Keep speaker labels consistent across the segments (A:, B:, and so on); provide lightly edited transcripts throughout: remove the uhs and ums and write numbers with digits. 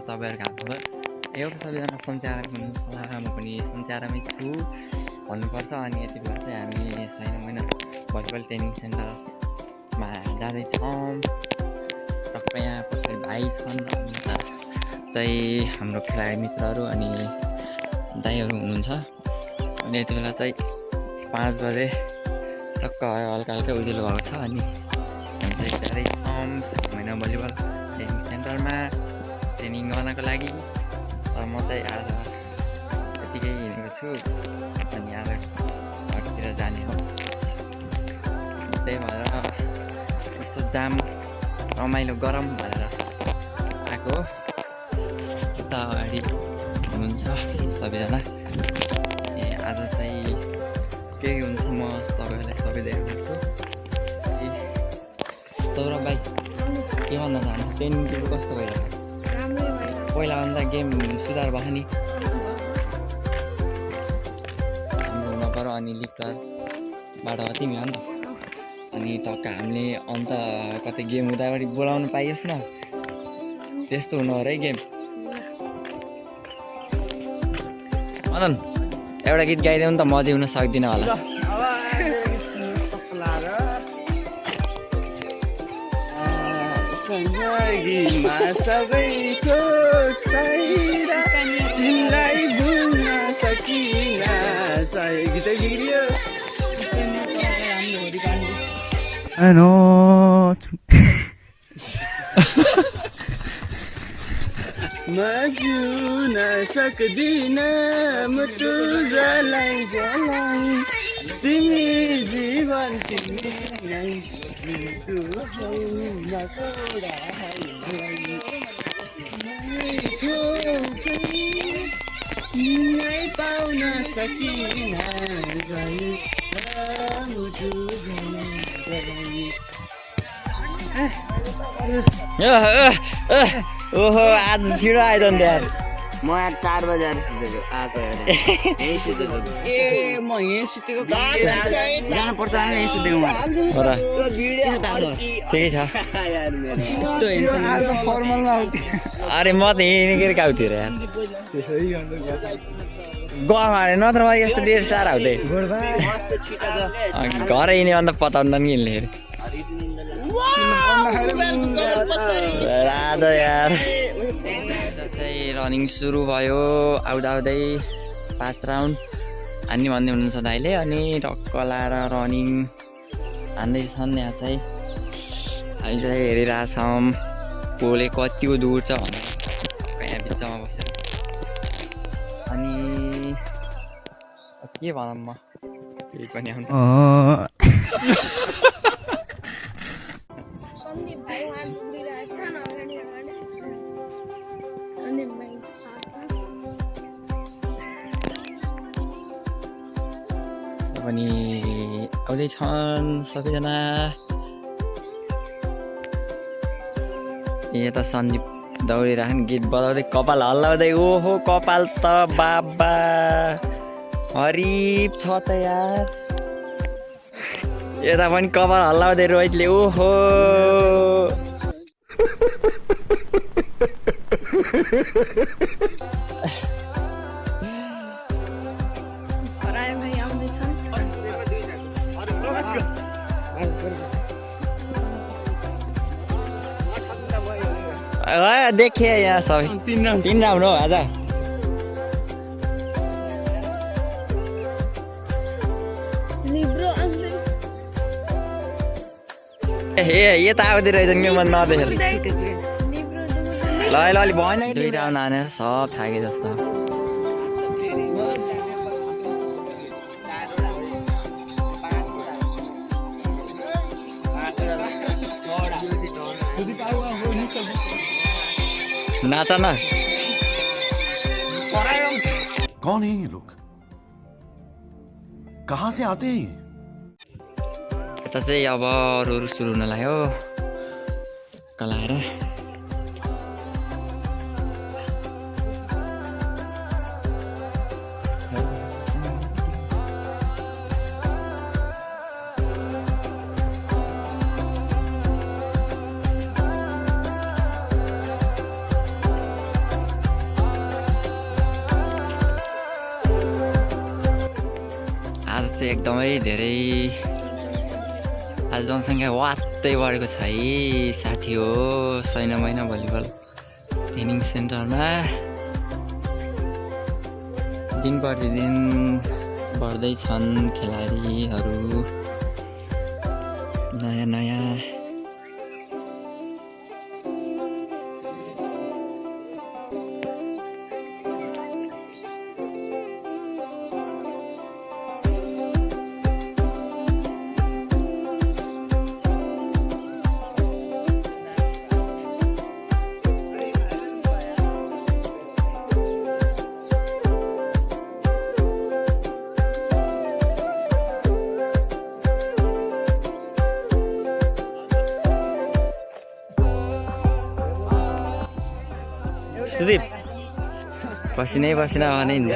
A: तपाईँहरूको हातमा एउटा सबैजना सञ्चारक हुनुहुन्छ होला, म पनि सञ्चारमै छु भन्नुपर्छ। अनि यति बेला चाहिँ हामी छैनौँ होइन, भलिबल ट्रेनिङ सेन्टरमा जाँदैछौँ। टक्क यहाँ पछाडि भाइ छन्, अनि यता चाहिँ हाम्रो खेलाडी मित्रहरू अनि दाइहरू हुनुहुन्छ। अनि यति बेला चाहिँ 5 बजे टक्क हल्का हल्का उज्यालो भएको छ। अनि हामी चाहिँ जाँदैछौँ महिना भलिबल ट्रेनिङ सेन्टरमा ट्रेनिङ गर्नको लागि। तर म चाहिँ आज यतिकै हिँडेको छु, अनि आज घरतिर जाने हो। त्यही भएर यस्तो जाम रमाइलो गरम भएर आएको हो। उता अगाडि हुनुहुन्छ सबैजना। आज चाहिँ के हुन्छ म तपाईँहरूलाई सबै देखाउँछु। सौरभ भाइ के भन्न चाहन्छ, ट्रेनिङ तिम्रो कस्तो भइरहेको? पहिलाभन्दा गेम सुधार भयो नि, राम्रो हुन पर्यो। अनि लिगबाट तिमी हो नि त, अनि टक्क हामीले अन्त कतै गेम हुँदाखेरि बोलाउनु पाइयोस् न, त्यस्तो हुनु अरे गेम। मदन एउटा गीत गाइदेऊ नि त, म चाहिँ हुन सक्दिनँ होला।
B: सबैको तिमीलाई भुल्न सकिन गीतै बिग्रियो। म जिउन सक्दिन मुटु जलाई जलाई, तिमी जीवन तिमी पाउन सकिन
A: ओहो आज छिटो आइज नि यार।
C: म यहाँ 4 बजे सुतेको आएको यहीँ सुतेको। ए म यहीँ सुतेको जानुपर्छ भने यहीँ सुतेको म।
A: ठिकै छ। अरे म त हिँडेकै गाउँ थियो यार, गफ हाने नत्र भए यस्तो डेढ साह्रो हुँदै घरै हिँड्यो अन्त पताउनु नि हिँड्ने राधा यार। चाहिँ रनिङ सुरु भयो, आउँदा आउँदै 5 राउन्ड हान्ने भन्ने हुनुहुन्छ दाइले। अनि टक्क लाएर रनिङ हान्दैछन्। यहाँ चाहिँ हामी चाहिँ हेरिरहेछौँ कोले कतिको दूर छ भनेर, यहाँ बिचमा बसेर। अनि के भनौँ म, केही पनि आउँछ। पनि आउँदैछन् सबैजना। यता सन्दीप दौडिरहन् गीत बजाउँदै कपाल हल्लाउँदै। ओहो कपाल त बाबा हरिप छ त यार। यता पनि कपाल हल्लाउँदै रोहितले। ओहो देखे यहाँ सबै 3 राउन्ड हो आज। ए यता आउँदै रहेछन् कि म नदेखेर। ल ल अलि भएन, 2 राउन्ड हानेर सब थाके जस्तो। नाचा ना।
D: कौन है ये लोग, कहाँ से आते हैं?
A: यता चाहिँ अब अरू सुरु हुन लाग्यो कलाएर। चाहिँ एकदमै धेरै आज जनसङ्ख्या वात्तै बढेको छ है साथी हो। सैना महिना भलिबल ट्रेनिङ सेन्टरमा दिन प्रतिदिन बढ्दैछन् खेलाडीहरू, नयाँ नयाँ सुदीप पसिनै पसिना भने नि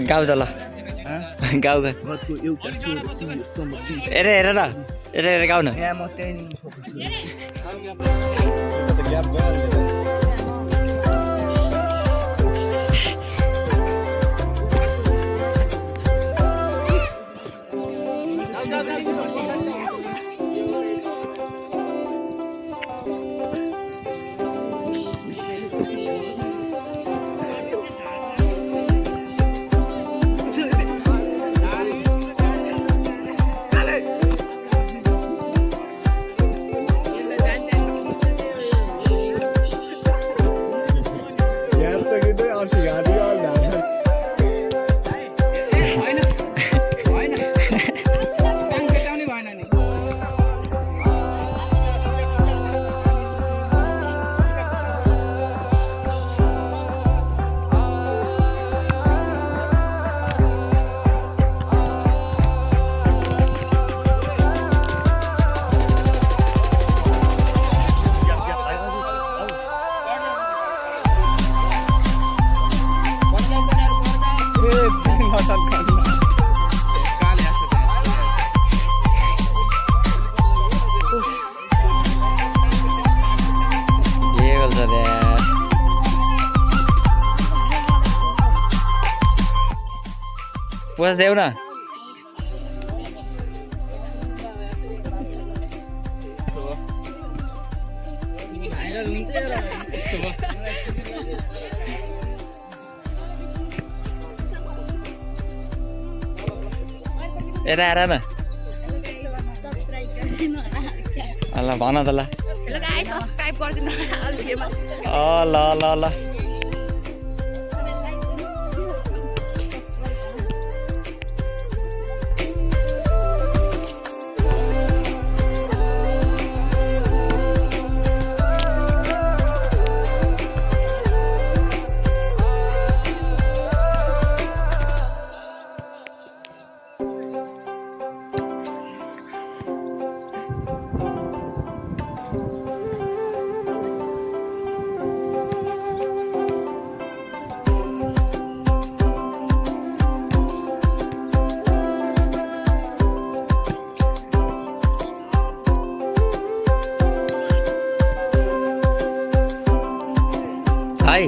A: गाउँ त ल गाउँ गा हेर हेर न हेर हेर गाउँ न पोस देऊ न यता आएर न ल भन त ल ल ल ल हाय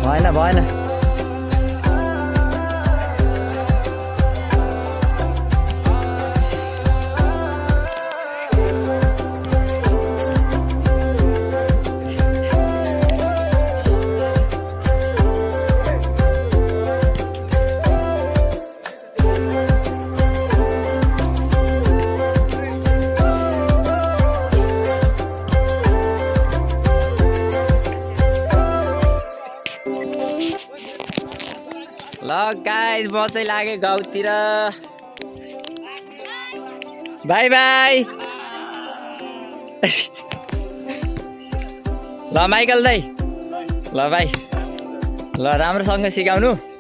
A: भएन भएन ल गाइस म चाहिँ लागे गाउँतिर बाई बाई ल माइकल दाइ ल भाइ ल राम्रोसँग सिकाउनु